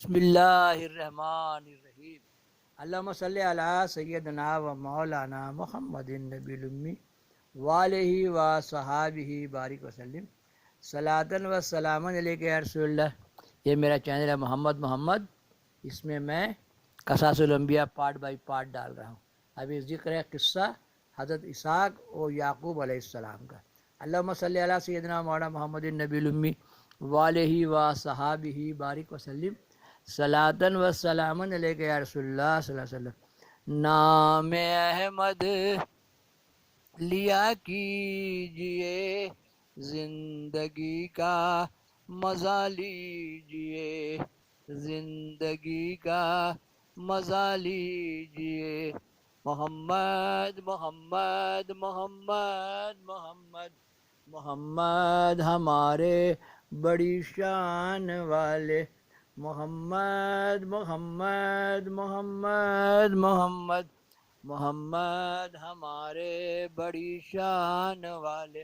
بسم اللہ الرحمن الرحیم اللہم صلی علی سیدنا و مولانا محمد النبی الامی وآلہ و صحابہ بارک وسلم صلاۃ و سلام علیک یا رسول اللہ۔ یہ میرا چینل ہے محمد، اس میں قصص الانبیاء پارٹ بائی پارٹ ڈال رہا ہوں۔ ابھی ذکر ہے قصہ حضرت اسحاق اور یعقوب علیہ السلام کا۔ اللہم صلی علی سیدنا مولانا محمد النبی الامی وآلہ و صحابہ بارک وسلم صلاۃ و سلام علیک یا رسول اللہ صلی اللہ علیہ وسلم۔ نام احمد لیا کیجئے، زندگی کا مزہ لیجئے، زندگی کا مزہ لیجئے۔ محمد محمد محمد محمد محمد ہمارے بڑی شان والے، محمد محمد محمد محمد محمد ہمارے بڑی شان والے۔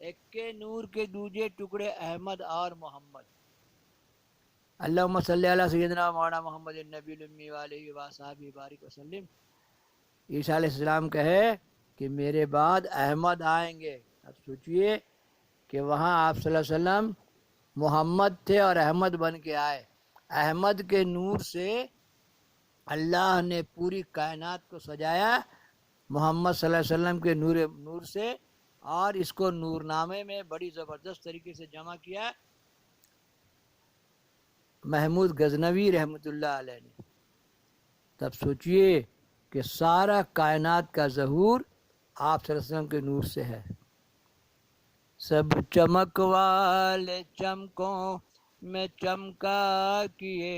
ایک کے نور کے دوجے ٹکڑے احمد اور محمد۔ اللہم صلی علی سیدنا مولانا محمد النبی الامی وآلہ وصحبہ بارک وسلم۔ عیسیٰ علیہ السلام کہے کہ میرے بعد احمد آئیں گے۔ اب سوچئے کہ وہاں آپ صلی اللہ علیہ وسلم محمد تھے اور احمد بن کے آئے۔ احمد کے نور سے اللہ نے پوری کائنات کو سجایا، محمد صلی اللہ علیہ وسلم کے نور سے، اور اس کو نور نامے میں بڑی زبردست طریقے سے جمع کیا محمود غزنوی رحمۃ اللہ علیہ نے۔ تب سوچئے کہ سارا کائنات کا ظہور آپ صلی اللہ علیہ وسلم کے نور سے ہے۔ سب چمک والے چمکوں میں چمکا کیے،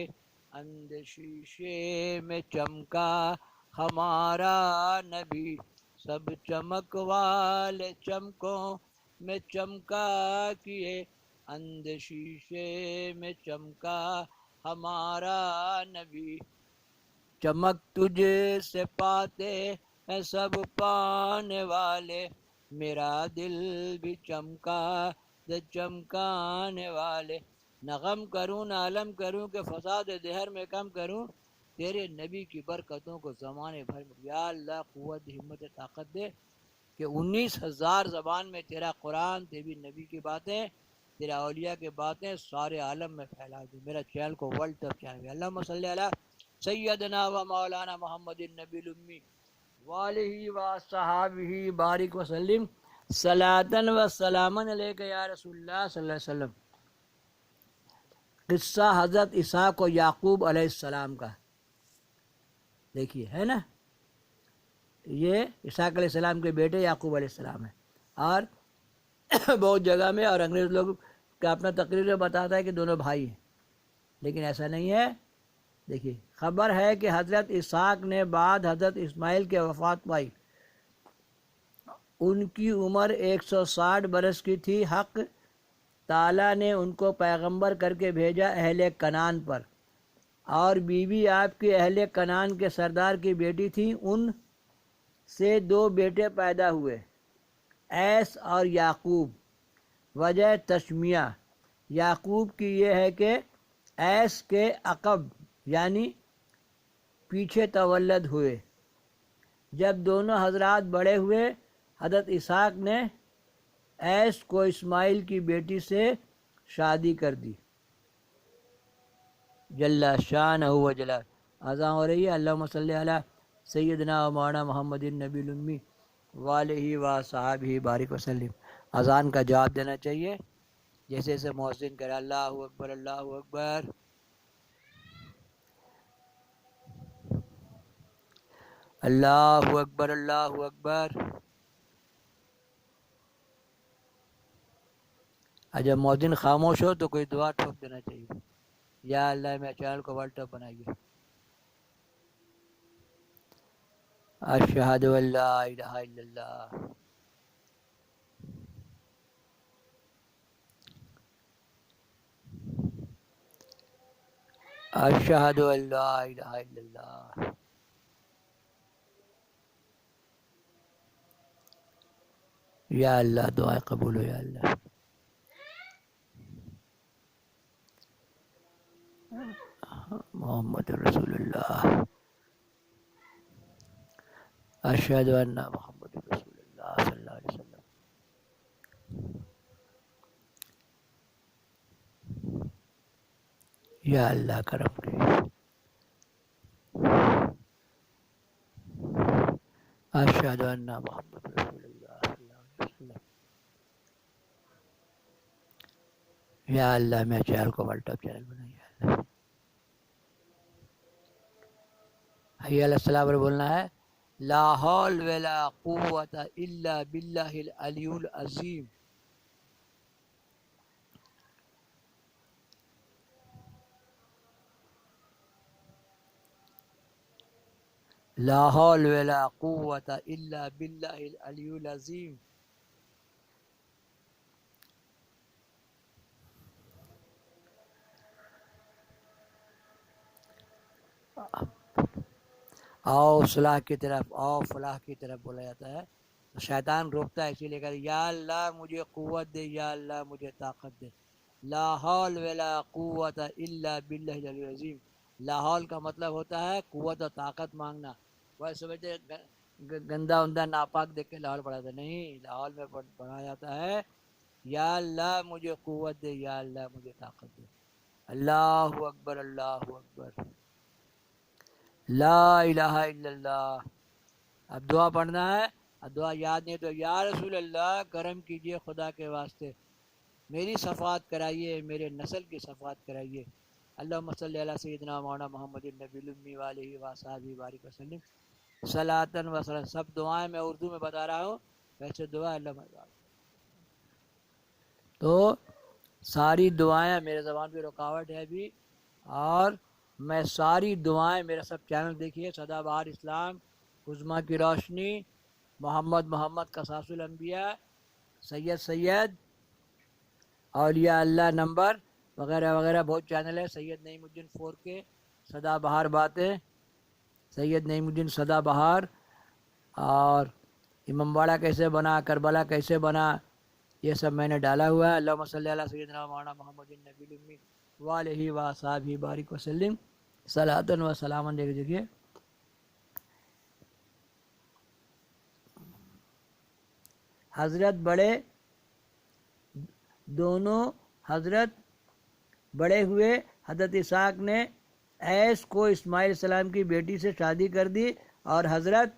اندھ شیشے میں چمکا ہمارا نبی۔ سب چمک والے چمکوں میں چمکا کیے، اندھ شیشے میں چمکا ہمارا نبی۔ چمک تجھ سے پاتے ہیں سب پانے والے، میرا دل بھی چمکا دے چمکانے والے۔ نہ غم کروں نہ علم کروں کہ فساد دہر میں کم کروں، تیرے نبی کی برکتوں کو زمانے بھر میں۔ یا اللہ قوت ہمت طاقت دے کہ 19,000 زبان میں تیرا قرآن، تیری نبی کی باتیں، تیرا اولیاء کی باتیں سارے عالم میں پھیلا دے۔ میرا چینل کو ورلڈ تک چاہیے۔ اللہم صلی علی سیدنا و مولانا محمد النبی الامی وآلہ و صحابہ بارک وسلم صلاۃ و سلام علیک یا رسول اللہ صلی اللہ علیہ وسلم۔ قصہ حضرت اسحاق و یعقوب علیہ السلام کا دیکھیے، ہے نا؟ یہ اسحاق علیہ السلام کے بیٹے یعقوب علیہ السلام ہیں، اور بہت جگہ میں اور انگریز لوگ کا اپنا تقریر میں بتاتا ہے کہ دونوں بھائی ہیں، لیکن ایسا نہیں ہے۔ دیکھیے، خبر ہے کہ حضرت اسحاق نے بعد حضرت اسماعیل کے وفات پائی۔ ان کی عمر 160 برس کی تھی۔ حق تعالیٰ نے ان کو پیغمبر کر کے بھیجا اہل کنعان پر، اور بیوی آپ کی اہل کنعان کے سردار کی بیٹی تھی۔ ان سے 2 بیٹے پیدا ہوئے، ایس اور یعقوب۔ وجہ تسمیہ یعقوب کی یہ ہے کہ ایس کے عقب یعنی پیچھے تولد ہوئے۔ جب دونوں حضرات بڑے ہوئے، حضرت اسحاق نے ایس کو اسماعیل کی بیٹی سے شادی کر دی۔ جل شانہ و جلال۔ اذان ہو رہی ہے۔ اللہم صلی علی سیدنا و مولانا محمد النبی الامی وآلہ و صحابہ بارک وسلم۔ اذان کا جواب دینا چاہیے جیسے جیسے مؤذن کرے۔ اللہ اکبر اللہ اکبر۔ اللہ اکبر اللہ اکبر۔ جب مؤذن خاموش ہو تو کوئی دعا ٹھوک دینا چاہیے۔ یا اللہ میرے چینل کو ورلڈ ٹاپ بنائیے۔ اشہد ان لا الہ الا اللہ۔ اشہد ان لا الہ الا اللہ۔ یا اللہ دعائیں قبول ہو یا اللہ۔ محمد رسول اللہ، اشہد ان محمد رسول اللہ صلی اللہ علیہ وسلم۔ یا اللہ کرم کیجیے، اشہد ان محمد رسول اللہ صلی اللہ علیہ وسلم۔ یا اللہ میں چینل کو ورلڈ ٹاپ چینل بنائیے اللہ۔ حی علی الصلاۃ پر بولنا ہے، لا حول ولا قوت الا باللہ العلی العظیم۔ لا حول ولا قوت الا باللہ العلی العظیم۔ آؤ صلاح کی طرف، آؤ فلاح کی طرف بولا جاتا ہے، تو شیطان روکتا ہے، اسی لیے کہتا ہے یا اللہ مجھے قوت دے، یا اللہ مجھے طاقت دے۔ لا حول ولا قوت الا باللہ العلی العظیم۔ لا حول کا مطلب ہوتا ہے قوت و طاقت مانگنا۔ وہ سمجھتے گندا اندہ ناپاک دیکھ کے لا حول پڑھا تھا، نہیں، لا حول میں پڑھا جاتا ہے یا اللہ مجھے قوت دے، یا اللہ مجھے طاقت دے۔ اللہ اکبر، اللہ اکبر، لا الہ الا اللہ۔ اب دعا پڑھنا ہے، اب دعا یاد نہیں تو یا رسول اللہ کرم کیجئے خدا کے واسطے، میری صفات کرائیے، میرے نسل کی صفات کرائیے۔ اللہم صلی علی سیدنا مولانا محمد النبی الامی والہ وصحبہ بارک وسلم صلاۃ و سلام۔ سب دعائیں میں اردو میں بتا رہا ہوں، ویسے دعا اللہ تو ساری دعائیں، میرے زبان پہ رکاوٹ ہے ابھی، اور میں ساری دعائیں، میرا سب چینل دیکھیے، سدا بہار اسلام، عظما کی روشنی، محمد قصاص الانبیاء، سید اولیاء اللہ نمبر وغیرہ وغیرہ، بہت چینل ہے، سید نعیم الدین 4K، سدا بہار باتیں، سید نعیم الدین سدا بہار، اور امام باڑہ کیسے بنا، کربلا کیسے بنا، یہ سب میں نے ڈالا ہوا ہے۔ اللہم صلی علی سیدنا مولانا محمد النبی الامی والہ وصحبہ بارک وسلم صلاۃ و سلام۔ دیکھیے حضرت بڑے، دونوں حضرت بڑے ہوئے، حضرت اسحاق نے ایس کو اسماعیل السلام کی بیٹی سے شادی کر دی، اور حضرت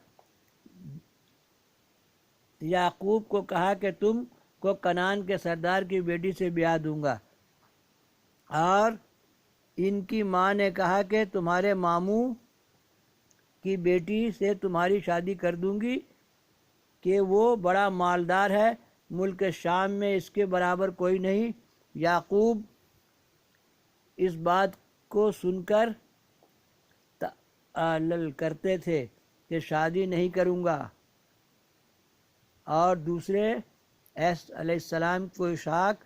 یعقوب کو کہا کہ تم کو کنعان کے سردار کی بیٹی سے بیاہ دوں گا، اور ان کی ماں نے کہا کہ تمہارے ماموں کی بیٹی سے تمہاری شادی کر دوں گی کہ وہ بڑا مالدار ہے، ملک شام میں اس کے برابر کوئی نہیں۔ یعقوب اس بات کو سن کر تعلل کرتے تھے کہ شادی نہیں کروں گا، اور دوسرے ایس علیہ السلام کو اسحاق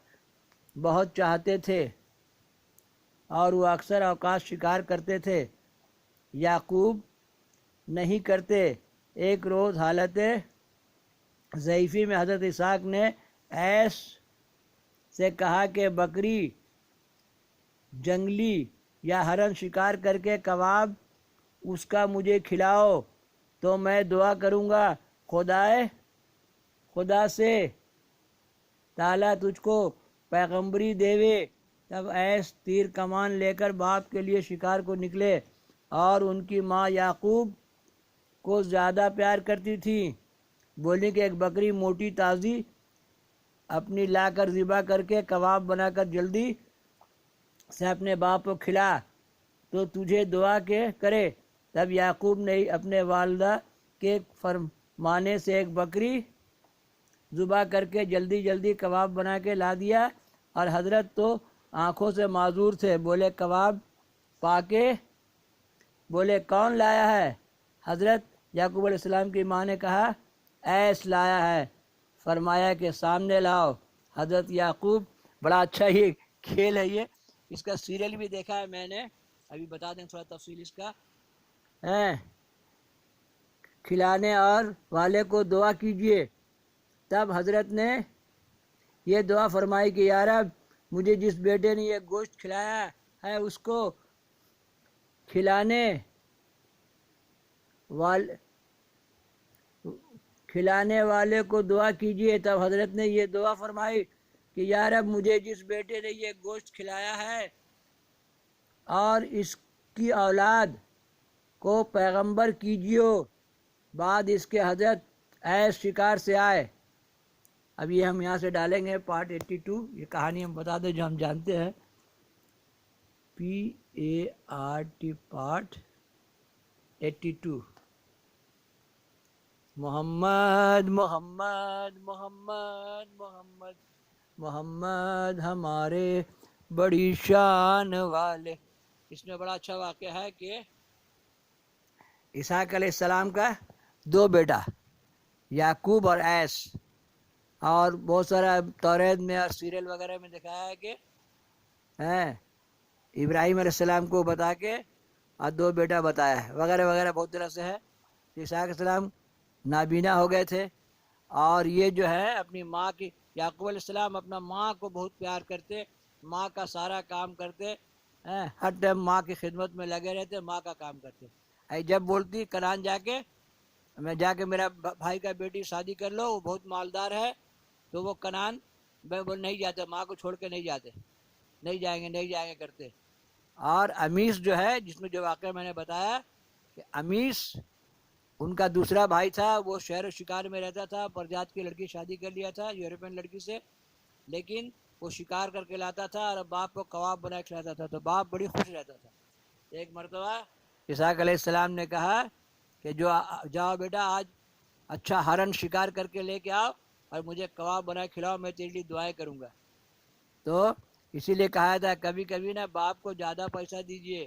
بہت چاہتے تھے، اور وہ اکثر اوقات شکار کرتے تھے، یعقوب نہیں کرتے۔ ایک روز حالت ضعیفی میں حضرت اسحاق نے ایس سے کہا کہ بکری، جنگلی یا ہرن شکار کر کے کباب اس کا مجھے کھلاؤ تو میں دعا کروں گا خدا سے تعالیٰ تجھ کو پیغمبری دیوے۔ تب ایس تیر کمان لے کر باپ کے لیے شکار کو نکلے، اور ان کی ماں یعقوب کو زیادہ پیار کرتی تھی، بولی کہ ایک بکری موٹی تازی اپنی لا کر ذبح کر کے کباب بنا کر جلدی سے اپنے باپ کو کھلا تو تجھے دعا کے کرے۔ تب یعقوب نے اپنے والدہ کے فرمانے سے ایک بکری ذبح کر کے جلدی جلدی کباب بنا کے لا دیا، اور حضرت تو آنکھوں سے معذور تھے، بولے کباب پا کے، بولے کون لایا ہے؟ حضرت یعقوب علیہ السلام کی ماں نے کہا ایس لایا ہے، فرمایا کہ سامنے لاؤ۔ حضرت یعقوب، بڑا اچھا یہ کھیل ہے، یہ اس کا سیریل بھی دیکھا ہے میں نے، ابھی بتا دیں تھوڑا تفصیل اس کا ہے۔ کھلانے اور والے کو دعا کیجیے۔ تب حضرت نے یہ دعا فرمائی کہ یا رب، مجھے جس بیٹے نے یہ گوشت کھلایا ہے اس کو کھلانے والے کو دعا کیجیے. تب حضرت نے یہ دعا فرمائی کہ یا رب مجھے جس بیٹے نے یہ گوشت کھلایا ہے اور اس کی اولاد کو پیغمبر کیجیو بعد اس کے حضرت ایس شکار سے آئے. اب یہ ہم یہاں سے ڈالیں گے پارٹ 82. یہ کہانی ہم بتا دیں جو ہم جانتے ہیں. PART part 82. محمد محمد محمد محمد محمد ہمارے بڑی شان والے. اس میں بڑا اچھا واقعہ ہے کہ اسحاق علیہ السلام کا 2 بیٹا یعقوب اور ایس، اور بہت سارا توریت میں اور سیریل وغیرہ میں دکھایا ہے کہ ابراہیم علیہ السلام کو بتا کے اور 2 بیٹا بتایا ہے وغیرہ وغیرہ بہت طرح سے ہے. اسحاق علیہ السلام نابینا ہو گئے تھے، اور یہ جو ہے اپنی ماں کی، یعقوب علیہ السلام اپنا ماں کو بہت پیار کرتے، ماں کا سارا کام کرتے، ہر ٹائم ماں کی خدمت میں لگے رہتے، ماں کا کام کرتے. جب بولتی کنعان جا کے میرا بھائی کا بیٹی شادی کر لو، وہ بہت مالدار ہے، تو وہ کنعان نہیں جاتے، ماں کو چھوڑ کے نہیں جاتے، نہیں جائیں گے کرتے. اور امیس جو ہے، جس میں جو واقعہ میں نے بتایا کہ امیس ان کا دوسرا بھائی تھا، وہ شہر و شکار میں رہتا تھا، پرجات کی لڑکی شادی کر لیا تھا یورپین لڑکی سے، لیکن وہ شکار کر کے لاتا تھا اور باپ کو کباب بنا کے کھلاتا تھا، تو باپ بڑی خوش رہتا تھا. ایک مرتبہ اسحاق علیہ السلام نے کہا کہ جاؤ بیٹا آج اچھا ہرن شکار کر کے لے کے آؤ اور مجھے کباب بنا کے کھلاؤ، میں تیرے لیے دعائیں کروں گا. تو اسی لیے کہا تھا کبھی کبھی نا باپ کو زیادہ پیسہ دیجئے،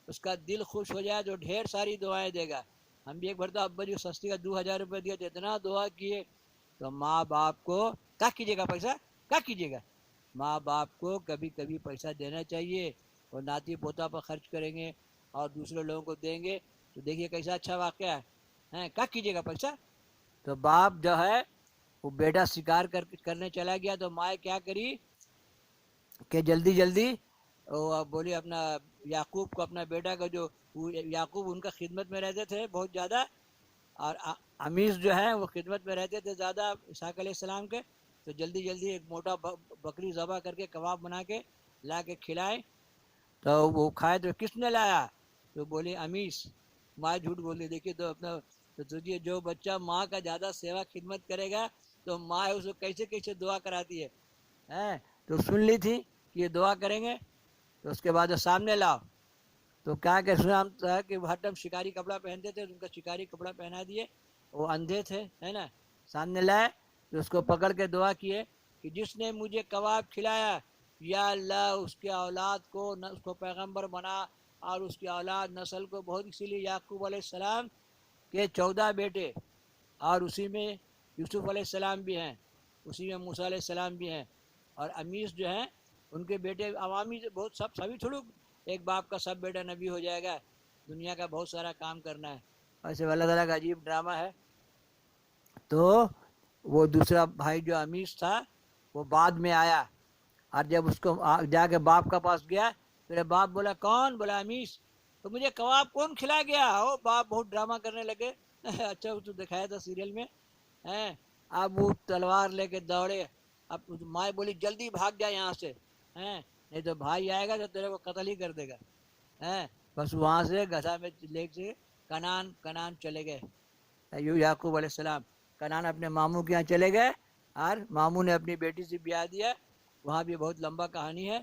اس کا دل خوش ہو جائے تو ڈھیر ساری دعائیں دے گا. ہم بھی ایک بار تو ابا جو سستی کا 2000 روپے دیا تو اتنا دعا کیے. تو ماں باپ کو کیا کیجیے گا، پیسہ کیا کیجیے گا، ماں باپ کو کبھی کبھی پیسہ دینا چاہیے. اور ناتی پوتا پر خرچ کریں گے اور دوسرے لوگوں کو دیں گے تو دیکھیے کیسا اچھا واقعہ ہے. کیا کیجیے گا پیسہ. تو باپ جو ہے وہ بیٹا شکار کرنے چلا گیا، تو ماں کیا کری کہ جلدی جلدی وہ بولی اپنا یعقوب کو، اپنا بیٹا کا، جو یعقوب ان کا خدمت میں رہتے تھے بہت زیادہ، اور امیس جو ہے وہ خدمت میں رہتے تھے زیادہ اسحاق علیہ السلام کے، تو جلدی جلدی ایک موٹا بکری ذبح کر کے کباب بنا کے لا کے کھلائے. تو وہ کھائے تو کس نے لایا، تو بولی امیس. ماں جھوٹ بولی. دیکھیے تو اپنا تو تجھے جو بچہ ماں کا زیادہ سیوا خدمت کرے گا تو ماں اس کو کیسے کیسے دعا کراتی ہے. تو سن لی تھی کہ یہ دعا کریں گے، تو اس کے بعد سامنے لاؤ. تو کیا کہ سنا کہ ہر ٹائم شکاری کپڑا پہنتے تھے، ان کا شکاری کپڑا پہنا دیے. وہ اندھے تھے ہے نا، سامنے لائے تو اس کو پکڑ کے دعا کیے کہ جس نے مجھے کباب کھلایا یا اللہ اس کے اولاد کو اس کو پیغمبر بنا اور اس کی اولاد نسل کو بہت. اسی لیے یعقوب علیہ السلام کے 14 بیٹے، اور اسی میں یوسف علیہ السلام بھی ہیں، اسی میں موسیٰ علیہ السلام بھی ہیں. اور امیس جو ہیں ان کے بیٹے عوامی سے بہت سبھی تھوڑو ایک باپ کا سب بیٹا نبی ہو جائے گا، دنیا کا بہت سارا کام کرنا ہے. ایسے اللہ تعالیٰ کا عجیب ڈرامہ ہے. تو وہ دوسرا بھائی جو امیس تھا وہ بعد میں آیا، اور جب اس کو جا کے باپ کا پاس گیا تو باپ بولا کون، بولا امیس. تو مجھے کباب کون کھلا گیا. باپ بہت ڈرامہ کرنے لگے. اچھا تو دکھایا تھا سیریل میں. اب وہ تلوار لے کے دوڑے. اب ماں بولی جلدی بھاگ جائے یہاں سے، نہیں تو بھائی آئے گا تو تیرے کو قتل ہی کر دے گا. بس وہاں سے گدھا میں لے کے کنعان چلے گئے. یعقوب علیہ السلام کنعان اپنے ماموں کے یہاں چلے گئے، اور ماموں نے اپنی بیٹی سے بیاہ دیا. وہاں بھی بہت لمبا کہانی ہے،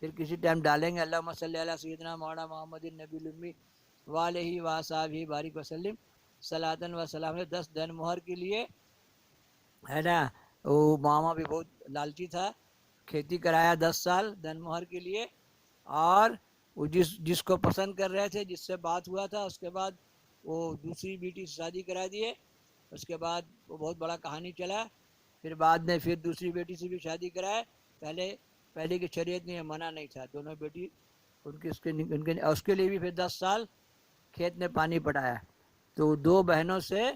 پھر کسی ٹائم ڈالیں گے. اللہم صلی علی سیدنا مولانا محمد النبی الامی وآلہ وصحبہ بارک وسلم صلاۃ و سلام. 10 دن مہر کے لیے ہے نا. وہ ماما بھی بہت لالچی تھا، کھیتی کرایا 10 سال دن مہر کے لیے. اور وہ جس کو پسند کر رہے تھے، جس سے بات ہوا تھا، اس کے بعد وہ دوسری بیٹی سے شادی کرا دیے. اس کے بعد وہ بہت بڑا کہانی چلا. پھر بعد میں پھر دوسری بیٹی سے بھی شادی کرائے. پہلے کی شریعت میں منع نہیں تھا. دونوں بیٹی اس کے لیے بھی پھر 10 سال کھیت میں پانی پٹایا. تو 2 بہنوں سے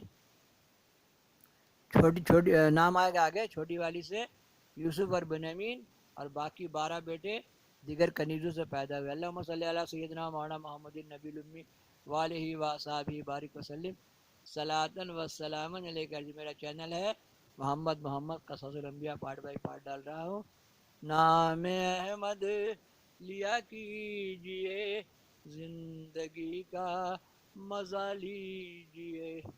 چھوٹی نام آئے گا آگے، چھوٹی والی سے یوسف اور بنیامین، اور باقی 12 بیٹے دیگر کنیزوں سے پیدا ہوئے۔ اللہم صلی علی سیدنا مولانا محمد النبی الامی والہ وصحبہ بارک وسلم صلاۃ و سلام علیکہ۔ جو میرا چینل ہے محمد قصص الانبیاء پارٹ بائی پارٹ ڈال رہا ہوں۔ نام احمد لیا کیجئے، زندگی کا مزہ لیجئے۔